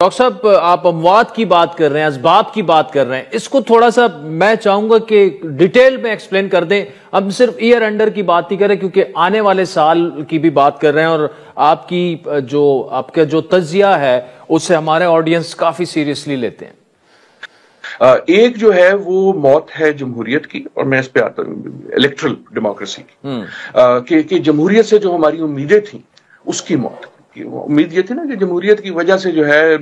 Doctor صاحب آپ اموات کی بات کر رہے ہیں، اسباب کی بات کر رہے ہیں، اس کو تھوڑا سا میں چاہوں گا کہ ڈیٹیل میں ایکسپلین کر دیں. ہم صرف ایئر انڈر کی بات نہیں کر رہے کیونکہ آنے والے سال کی بھی بات کر رہے ہیں، اور آپ کا جو تجزیہ ہے اس سے ہمارے آڈینس کافی سیریسلی لیتے ہیں. ایک جو ہے وہ موت ہے جمہوریت کی، اور میں اس پہ آتا ہوں الیکٹرل ڈیموکریسی کی، کہ جمہوریت سے جو ہماری امیدیں تھیں اس کی موت. امید یہ تھی نا کہ جمہوریت کی وجہ سے جو ہے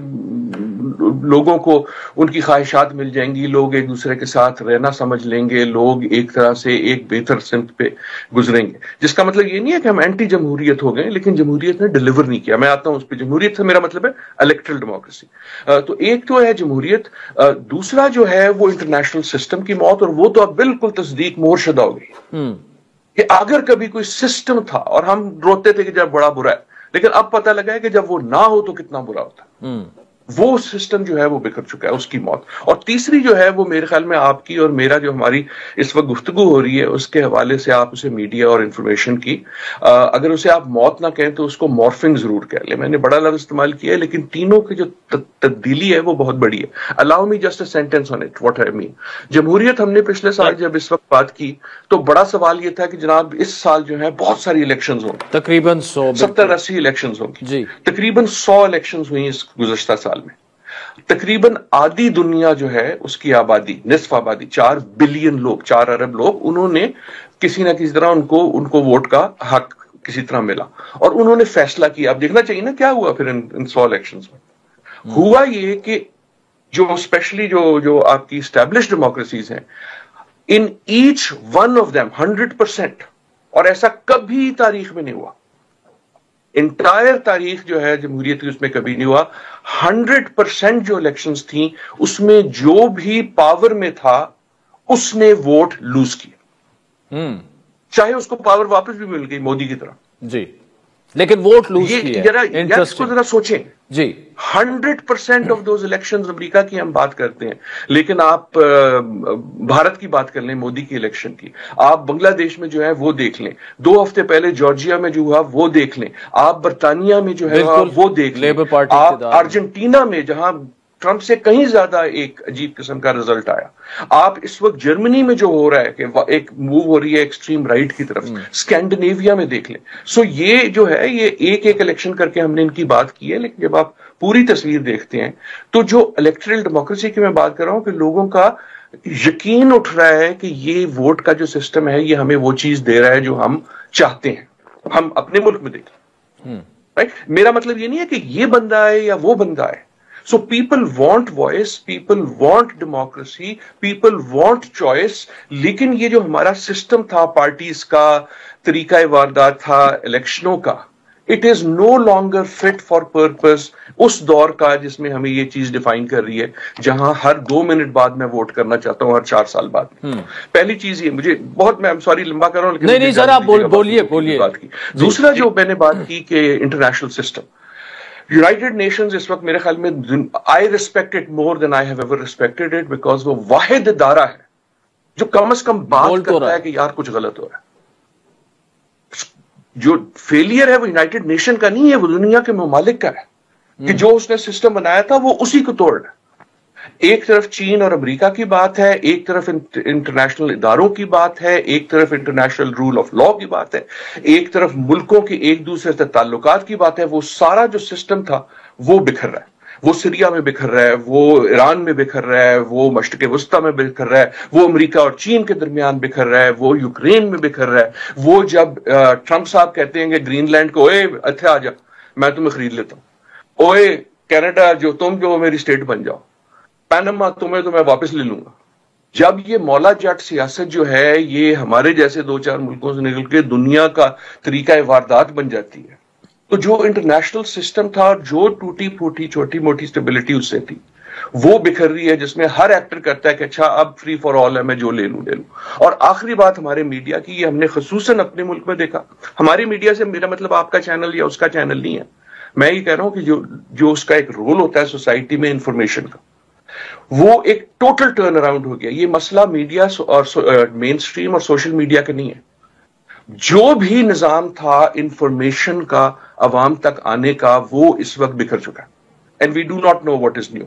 لوگوں کو ان کی خواہشات مل جائیں گی، لوگ ایک دوسرے کے ساتھ رہنا سمجھ لیں گے، لوگ ایک طرح سے ایک بہتر سمت پہ گزریں گے. جس کا مطلب یہ نہیں ہے کہ ہم اینٹی جمہوریت ہو گئے، لیکن جمہوریت نے ڈیلیور نہیں کیا. میں آتا ہوں اس پہ. جمہوریت سے میرا مطلب ہے الیکٹرل ڈیموکریسی. تو ایک تو ہے جمہوریت، دوسرا جو ہے وہ انٹرنیشنل سسٹم کی موت، اور وہ تو اب بالکل تصدیق مہر شدہ ہو گئی کہ اگر کبھی کوئی سسٹم تھا، اور ہم روتے تھے کہ جب بڑا برا ہے، لیکن اب پتہ لگا ہے کہ جب وہ نہ ہو تو کتنا برا ہوتا. وہ سسٹم جو ہے وہ بکھر چکا ہے، اس کی موت. اور تیسری جو ہے وہ میرے خیال میں آپ کی اور میرا جو ہماری اس وقت گفتگو ہو رہی ہے اس کے حوالے سے آپ اسے میڈیا اور انفارمیشن کی، اگر اسے آپ موت نہ کہیں تو اس کو مورفنگ ضرور کہہ لیں. میں نے بڑا لفظ استعمال کیا ہے، لیکن تینوں کی جو تبدیلی ہے وہ بہت بڑی ہے. Allow me just a sentence on it what I mean. جمہوریت ہم نے پچھلے سال جب اس وقت بات کی تو بڑا سوال یہ تھا کہ جناب اس سال جو ہے بہت ساری الیکشنز ہوں گی، تقریباً 70-80 الیکشنز ہوں گی. جی تقریباً 100 الیکشنز ہوئی اس گزشتہ سال میں. تقریباً آدھی دنیا جو ہے اس کی آبادی، نصف آبادی، 4 بلین لوگ، 4 ارب لوگ، انہوں نے کسی نہ کسی طرح ان کو ووٹ کا حق کسی طرح ملا، اور انہوں نے فیصلہ کیا. اب دیکھنا چاہیے نا کیا ہوا پھر ان 100 الیکشنز میں. ہوا یہ کہ جو اسپیشلی جو آپ کی اسٹیبلشڈ ڈیموکریسیز ہیں، ان ایچ ون آف دیم 100%، اور ایسا کبھی تاریخ میں نہیں ہوا، انٹائر تاریخ جو ہے جمہوریت کی اس میں کبھی نہیں ہوا. 100% جو الیکشنز تھیں اس میں جو بھی پاور میں تھا اس نے ووٹ لوز کیا، چاہے اس کو پاور واپس بھی مل گئی مودی کی طرح. جی لیکن ووٹ لوز کیا. اس کو ذرا سوچیں. جی 100% آف دوز الیکشنز، امریکہ کی ہم بات کرتے ہیں، لیکن آپ بھارت کی بات کر لیں، مودی کی الیکشن کی، آپ بنگلہ دیش میں جو ہے وہ دیکھ لیں، 2 ہفتے پہلے جارجیا میں جو ہوا وہ دیکھ لیں، آپ برطانیہ میں جو ہے وہ دیکھ لیں، آپ ارجنٹینا میں جہاں ٹرمپ سے کہیں زیادہ ایک عجیب قسم کا رزلٹ آیا، آپ اس وقت جرمنی میں جو ہو رہا ہے کہ ایک موو ہو رہی ہے ایکسٹریم رائٹ کی طرف، اسکینڈینیویا میں دیکھ لیں. سو یہ جو ہے یہ ایک الیکشن کر کے ہم نے ان کی بات کی ہے، لیکن جب آپ پوری تصویر دیکھتے ہیں تو جو الیکٹرل ڈیموکریسی کی میں بات کر رہا ہوں کہ لوگوں کا یقین اٹھ رہا ہے کہ یہ ووٹ کا جو سسٹم ہے یہ ہمیں وہ چیز دے رہا ہے جو ہم چاہتے ہیں. ہم اپنے ملک میں دیکھیں، میرا مطلب یہ نہیں ہے کہ یہ بندہ ہے یا وہ بندہ ہے. So people want voice, people want democracy, people want choice. لیکن یہ جو ہمارا سسٹم تھا، پارٹیز کا طریقہ واردات تھا الیکشنوں کا، it is no longer fit for purpose اس دور کا جس میں ہمیں یہ چیز ڈیفائن کر رہی ہے، جہاں ہر 2 منٹ بعد میں ووٹ کرنا چاہتا ہوں، ہر 4 سال بعد. پہلی چیز یہ مجھے بہت، میں سوری لمبا کر رہا ہوں لیکن نہیں سر آپ بولیے. بات کی. دوسرا جو میں نے بات کی کہ انٹرنیشنل سسٹم، یونائٹڈ نیشنز اس وقت میرے خیال میں I respect it more than I have ever respected it because وہ واحد ادارہ ہے جو کم از کم بات کرتا ہے کہ یار کچھ غلط ہو رہا ہے. جو فیلئر ہے وہ یونائٹڈ نیشن کا نہیں ہے، وہ دنیا کے ممالک کا ہے کہ جو اس نے سسٹم بنایا تھا وہ اسی کو توڑ رہا ہے. ایک طرف چین اور امریکہ کی بات ہے، ایک طرف انٹرنیشنل اداروں کی بات ہے، ایک طرف انٹرنیشنل رول آف لا کی بات ہے، ایک طرف ملکوں کے ایک دوسرے سے تعلقات کی بات ہے. وہ سارا جو سسٹم تھا وہ بکھر رہا ہے. وہ سیریا میں بکھر رہا ہے، وہ ایران میں بکھر رہا ہے، وہ مشرق وسطیٰ میں بکھر رہا ہے، وہ امریکہ اور چین کے درمیان بکھر رہا ہے، وہ یوکرین میں بکھر رہا ہے. وہ جب ٹرمپ صاحب کہتے ہیں کہ گرین لینڈ کو اوے اتھے آ جا میں تمہیں خرید لیتا ہوں، اوے کینیڈا تم جو میری اسٹیٹ بن جاؤ، پینما تمہیں تو میں واپس لے لوں گا. جب یہ مولا جٹ سیاست جو ہے یہ ہمارے جیسے 2-4 ملکوں سے نکل کے دنیا کا طریقہ واردات بن جاتی ہے، تو جو انٹرنیشنل سسٹم تھا، جو ٹوٹی پھوٹی چھوٹی موٹی سٹیبلٹی اس سے تھی، وہ بکھر رہی ہے، جس میں ہر ایکٹر کرتا ہے کہ اچھا اب فری فار آل ہے، میں جو لے لوں. اور آخری بات ہمارے میڈیا کی، یہ ہم نے خصوصاً اپنے ملک میں دیکھا. ہماری میڈیا سے میرا مطلب آپ کا چینل یا اس کا چینل نہیں ہے، میں یہ کہہ رہا ہوں کہ جو اس کا ایک رول ہوتا ہے سوسائٹی میں انفارمیشن کا، وہ ایک ٹوٹل ٹرن اراؤنڈ ہو گیا. یہ مسئلہ میڈیا اور مین اسٹریم اور سوشل میڈیا کا نہیں ہے. جو بھی نظام تھا انفارمیشن کا عوام تک آنے کا، وہ اس وقت بکھر چکا ہے. and we do not know what is new.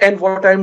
And what I'm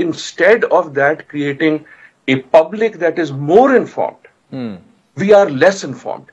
instead of that creating a public that is more informed, we are less informed.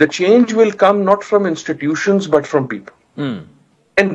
The change will come not from institutions but from people. And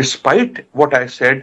despite what I said,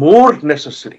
more necessary